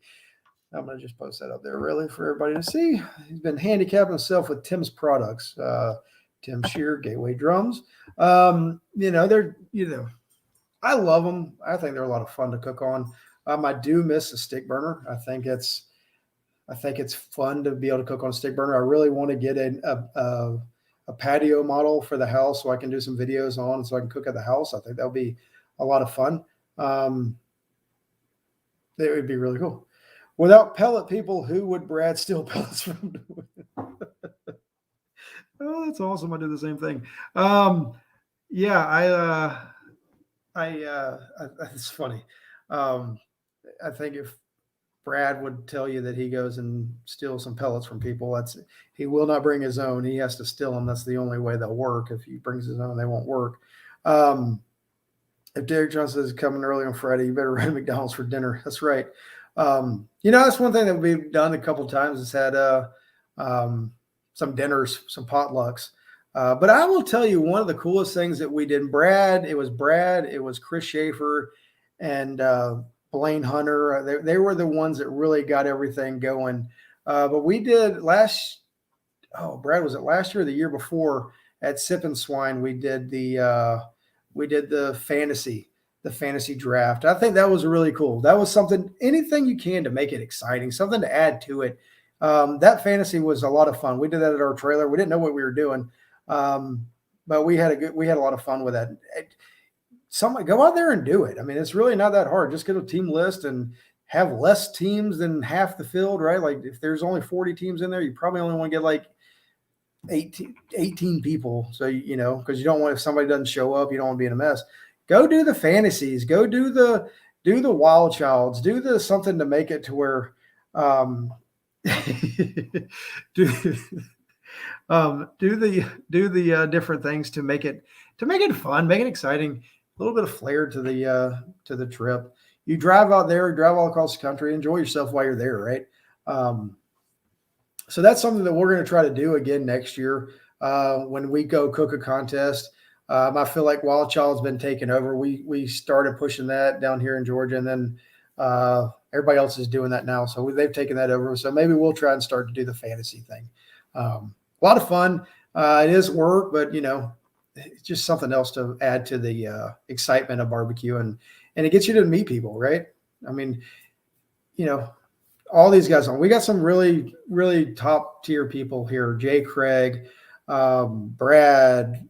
I'm going to just post that up there really for everybody to see. He's been handicapping himself with Tim's products. Tim Shear, Gateway Drums. I love them. I think they're a lot of fun to cook on. I do miss a stick burner. I think it's fun to be able to cook on a stick burner. I really want to get a patio model for the house so I can do some videos on so I can cook at the house. I think that'll be a lot of fun. It would be really cool. Without pellet people, who would Brad steal pellets from? Oh, that's awesome. I do the same thing. It's funny. Um, I think if Brad would tell you that he goes and steals some pellets from people, he will not bring his own. He has to steal them. That's the only way they'll work. If he brings his own, they won't work. Um, if Derek Johnson is coming early on Friday, you better run to McDonald's for dinner. That's right. That's one thing that we've done a couple times is had um, some dinners, some potlucks. But I will tell you one of the coolest things that we did. Brad, it was Chris Schaefer, and Blaine Hunter. They were the ones that really got everything going. But we did Brad, was it last year or the year before at Sip and Swine? We did the fantasy draft. I think that was really cool. That was something, anything you can to make it exciting, something to add to it. That fantasy was a lot of fun. We did that at our trailer. We didn't know what we were doing, but we had a lot of fun with that. Somebody go out there and do it. I mean, it's really not that hard. Just get a team list and have less teams than half the field, right? Like if there's only 40 teams in there, you probably only want to get like 18 people. So, because you don't want, if somebody doesn't show up, you don't want to be in a mess. Go do the fantasies, go do the wild childs, do the something to make it to where, do the different things to make it fun, make it exciting, a little bit of flair to the trip. You drive out there, drive all across the country, enjoy yourself while you're there, right? So that's something that we're going to try to do again next year when we go cook a contest. I feel like Wild Child's been taken over. We started pushing that down here in Georgia, and then everybody else is doing that now. So they've taken that over. So maybe we'll try and start to do the fantasy thing. A lot of fun. It is work, but it's just something else to add to the excitement of barbecue, and it gets you to meet people, right? I mean, all these guys on. We got some really, really top tier people here. Jay Craig, Brad,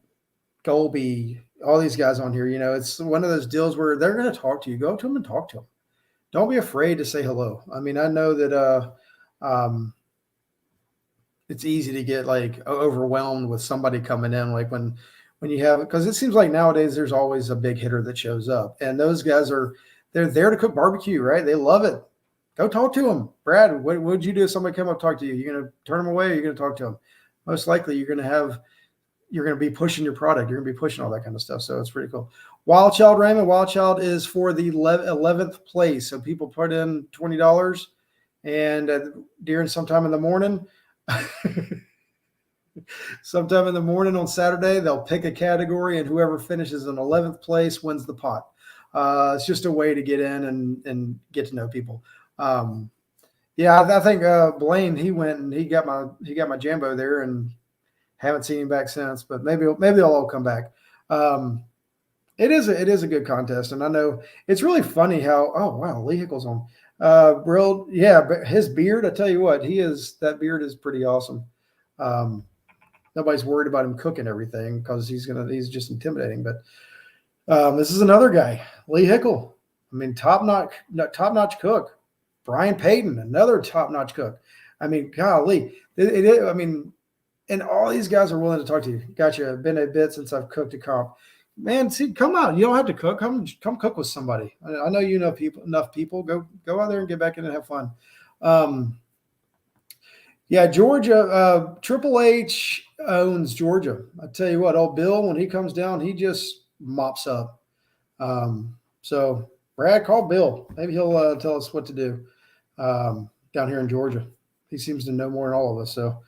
Colby, all these guys on here. It's one of those deals where they're going to talk to you. Go up to them and talk to them. Don't be afraid to say hello. I mean, I know that it's easy to get like overwhelmed with somebody coming in, like when you have, because it seems like nowadays there's always a big hitter that shows up, and those guys they're there to cook barbecue, right? They love it. Go talk to them. Brad, what would you do if somebody come up and talk to you? You're going to turn them away, or you're going to talk to them? Most likely you're going to be pushing your product. You're going to be pushing all that kind of stuff. So it's pretty cool. Wild Child Raymond. Wild Child is for the 11th place. So people put in $20, and during sometime in the morning, on Saturday, they'll pick a category, and whoever finishes in 11th place wins the pot. It's just a way to get in and get to know people. I think Blaine, he went and he got my Jambo there, and haven't seen him back since. But maybe they'll all come back. It is a good contest, and I know it's really funny how Lee Hickle's on. But his beard, I tell you what, that beard is pretty awesome. Nobody's worried about him cooking everything because he's just intimidating. But this is another guy, Lee Hickle. I mean, top-notch cook. Brian Payton, another top-notch cook. I mean, golly. And all these guys are willing to talk to you. Gotcha. Been a bit since I've cooked a comp. Man, see, come out. You don't have to cook. Come cook with somebody. I know you know enough people. Go out there and get back in and have fun. Georgia, Triple H owns Georgia. I tell you what, old Bill, when he comes down, he just mops up. So Brad, call Bill. Maybe he'll tell us what to do down here in Georgia. He seems to know more than all of us. So,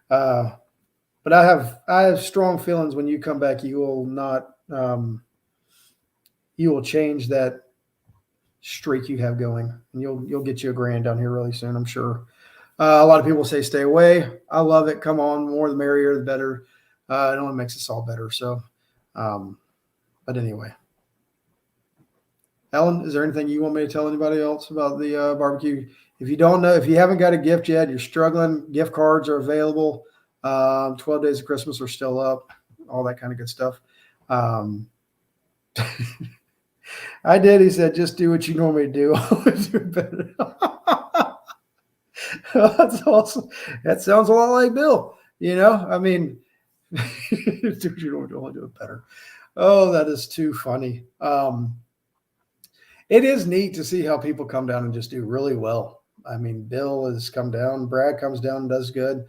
but I have strong feelings when you come back, you will not, you will change that streak you have going, and you'll get you a grand down here really soon, I'm sure. A lot of people say stay away. I love it. Come on, more the merrier, the better. It only makes us all better. So, but anyway. Ellen, is there anything you want me to tell anybody else about the barbecue? If you don't know, if you haven't got a gift yet, you're struggling, gift cards are available. 12 Days of Christmas are still up, all that kind of good stuff. I did. He said, just do what you normally do. Always do better. That's awesome. That sounds a lot like Bill. I mean, do what you normally do, only do it better. Oh, that is too funny. It is neat to see how people come down and just do really well. I mean, Bill has come down, Brad comes down and does good.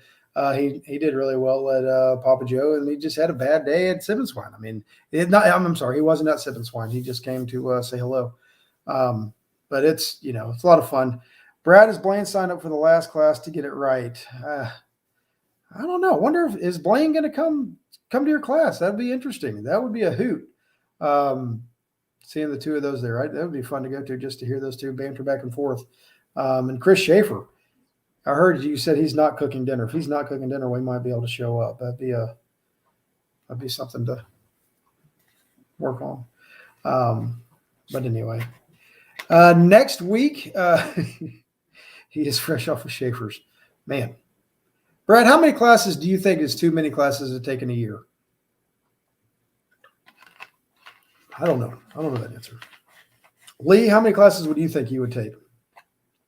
He did really well at Papa Joe, and he just had a bad day at Sip and Swine. I mean, I'm sorry, he wasn't at Sip and Swine. He just came to say hello. But it's it's a lot of fun. Brad, is Blaine signed up for the last class to get it right? I don't know. I wonder if is Blaine going to come to your class? That'd be interesting. That would be a hoot. Seeing the two of those there, right? That would be fun to go to, just to hear those two banter back and forth. And Chris Schaefer, I heard you said he's not cooking dinner. If he's not cooking dinner, we might be able to show up. That'd be something to work on. But anyway, next week, he is fresh off of Schaefer's. Man, Brad, how many classes do you think is too many classes to take in a year? I don't know. I don't know that answer. Lee, how many classes would you think you would take?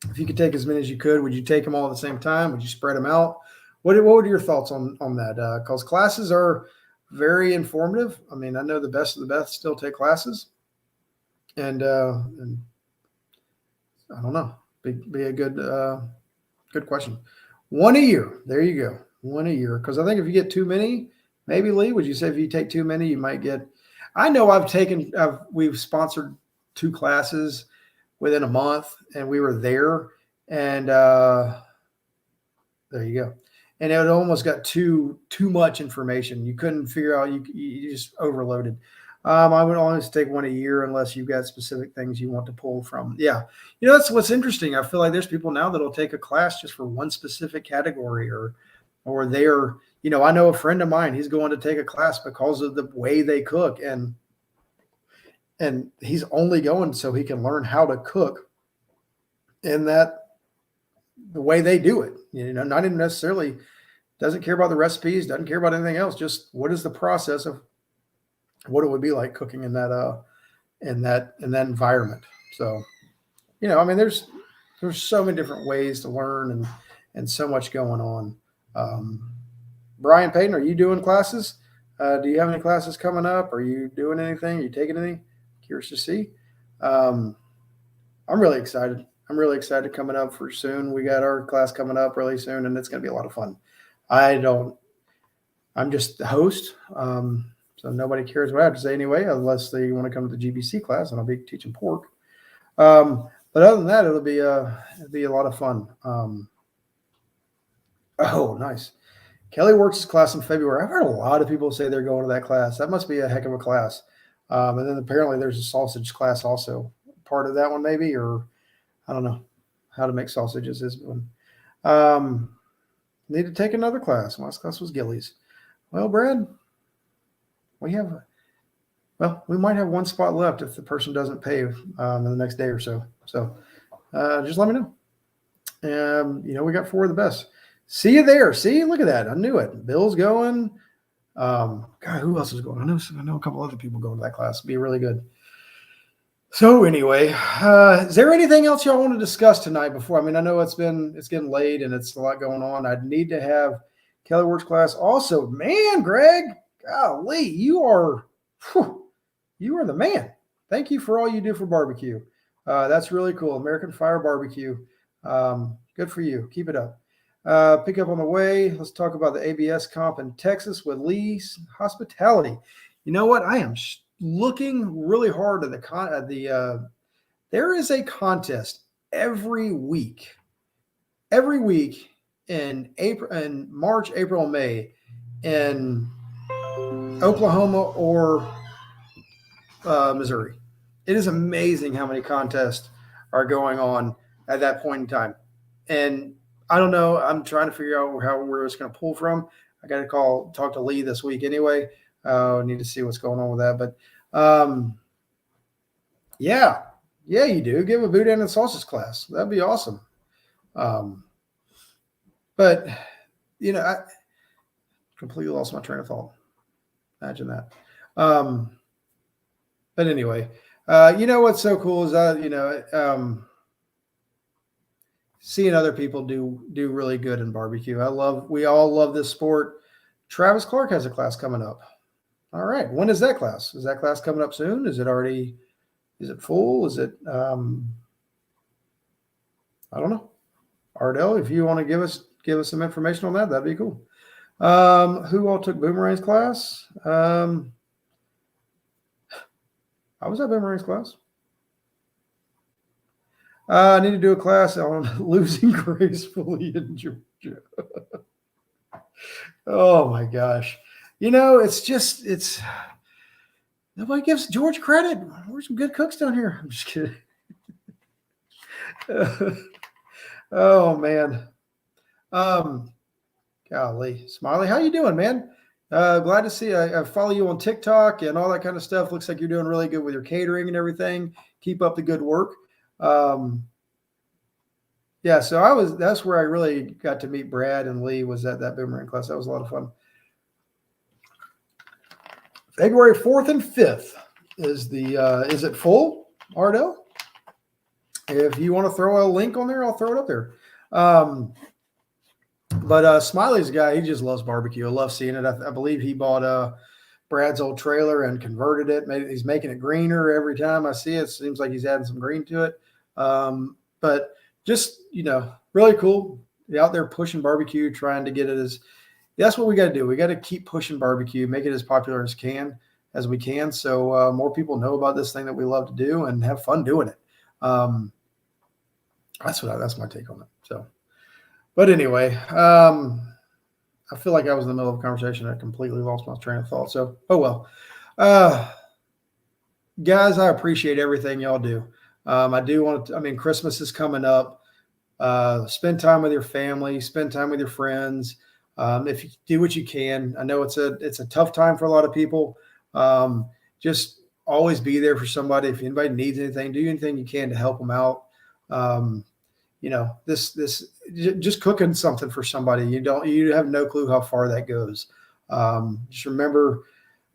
If you could take as many as you could, would you take them all at the same time? Would you spread them out? What are your thoughts on that? Because classes are very informative. I mean, I know the best of the best still take classes. And I don't know. Be a good question. One a year. There you go. One a year. Because I think if you get too many, maybe Lee, would you say if you take too many, you might get – I know we've sponsored 2 classes within a month, and we were there, and there you go. And it almost got too much information. You couldn't figure out. You just overloaded. I would always take one a year unless you've got specific things you want to pull from. Yeah, that's what's interesting. I feel like there's people now that'll take a class just for one specific category, or they're. I know a friend of mine, he's going to take a class because of the way they cook, and he's only going so he can learn how to cook in the way they do it. Not even necessarily doesn't care about the recipes, doesn't care about anything else. Just what is the process of what it would be like cooking in that environment. So, I mean, there's so many different ways to learn and so much going on. Brian Payton, are you doing classes? Do you have any classes coming up? Are you doing anything? Are you taking any? Curious to see. I'm really excited. I'm really excited coming up for soon. We got our class coming up really soon, and it's going to be a lot of fun. I'm just the host, so nobody cares what I have to say anyway, unless they want to come to the GBC class, and I'll be teaching pork. But other than that, it'll be a lot of fun. Oh, nice. Kelly Works' class in February. I've heard a lot of people say they're going to that class. That must be a heck of a class. And then apparently there's a sausage class also. Part of that one maybe, or I don't know how to make sausages is one. Need to take another class. Last class was Gillies. Well, Brad, we might have one spot left if the person doesn't pay in the next day or so. So just let me know. We got 4 of the best. See you there. See, look at that. I knew it. Bill's going. God, who else is going? I know a couple other people going to that class. It'll be really good. So anyway, is there anything else y'all want to discuss tonight before? I mean, I know it's getting late and it's a lot going on. I'd need to have Kelly Works class. Also, man, Greg, golly, you are the man. Thank you for all you do for barbecue. That's really cool. American Fire Barbecue. Good for you. Keep it up. Pick up on the way. Let's talk about the ABS comp in Texas with Lee's Hospitality. You know what? I am looking really hard at there is a contest every week in March, April, and May in Oklahoma or Missouri. It is amazing how many contests are going on at that point in time. And I don't know. I'm trying to figure out where it's going to pull from. I got to talk to Lee this week anyway. I need to see what's going on with that. But yeah, you do. Give a boudin and sausage class. That'd be awesome. But I completely lost my train of thought. Imagine that. But anyway, what's so cool is seeing other people do really good in barbecue. We all love this sport. Travis Clark has a class coming up. All right. When is that class? Is that class coming up soon? Is it full? Is it, I don't know. Ardell, if you want to give us some information on that, that'd be cool. Who all took Boomerang's class? I was at Boomerang's class. I need to do a class on losing gracefully in Georgia. Oh my gosh. It's nobody gives George credit. There's some good cooks down here. I'm just kidding. Oh man. Golly, Smiley, how you doing, man? Glad to see. I follow you on TikTok and all that kind of stuff. Looks like you're doing really good with your catering and everything. Keep up the good work. Yeah, so that's where I really got to meet Brad and Lee, was at that Boomerang class. That was a lot of fun. February 4th and 5th is it full, Ardell? If you want to throw a link on there, I'll throw it up there. But Smiley's a guy, he just loves barbecue. I love seeing it. I believe he bought Brad's old trailer and converted it. He's making it greener every time I see it. It seems like he's adding some green to it. But just, really cool. Out there pushing barbecue, trying to get it that's what we got to do. We got to keep pushing barbecue, make it as popular as we can. So more people know about this thing that we love to do and have fun doing it. That's my take on it. So, but anyway, I feel like I was in the middle of a conversation. I completely lost my train of thought. So, oh well. Guys, I appreciate everything y'all do. I do want to, Christmas is coming up. Spend time with your family, spend time with your friends. If you do what you can, I know it's a tough time for a lot of people. Just always be there for somebody. If anybody needs anything, do anything you can to help them out. This just cooking something for somebody, you have no clue how far that goes. Just remember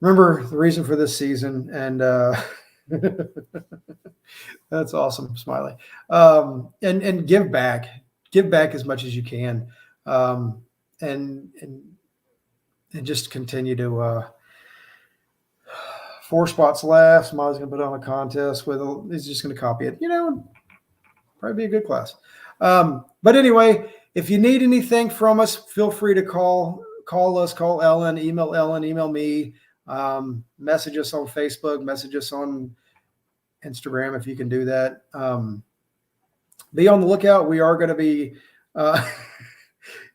the reason for this season, and that's awesome, Smiley. And give back as much as you can, and just continue to 4 spots left. Smiley's gonna put on a contest he's just gonna copy it, probably be a good class. But anyway, if you need anything from us, feel free to call us, call Ellen, email me, message us on Facebook, message us on Instagram if you can do that. Be on the lookout. We are going to be,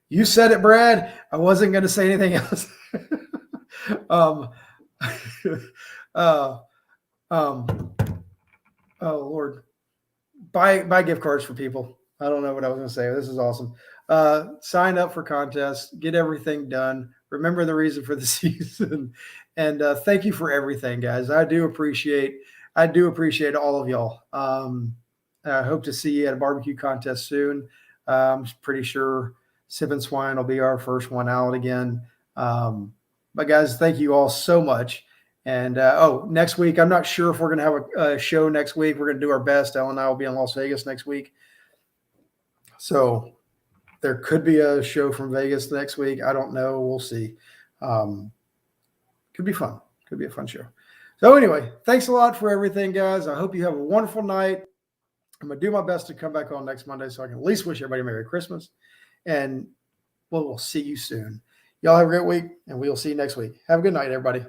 you said it, Brad. I wasn't going to say anything else. Oh Lord. Buy gift cards for people. I don't know what I was going to say. This is awesome. Sign up for contests. Get everything done. Remember the reason for the season. And thank you for everything, guys. I do appreciate all of y'all. I hope to see you at a barbecue contest soon. I'm pretty sure Sippin' Swine will be our first one out again. But guys, thank you all so much. And next week, I'm not sure if we're going to have a show next week. We're going to do our best. Ellen and I will be in Las Vegas next week. So there could be a show from Vegas next week. I don't know. We'll see. Could be fun. Could be a fun show. So anyway, thanks a lot for everything, guys. I hope you have a wonderful night. I'm going to do my best to come back on next Monday so I can at least wish everybody Merry Christmas. And we'll see you soon. Y'all have a great week, and we'll see you next week. Have a good night, everybody.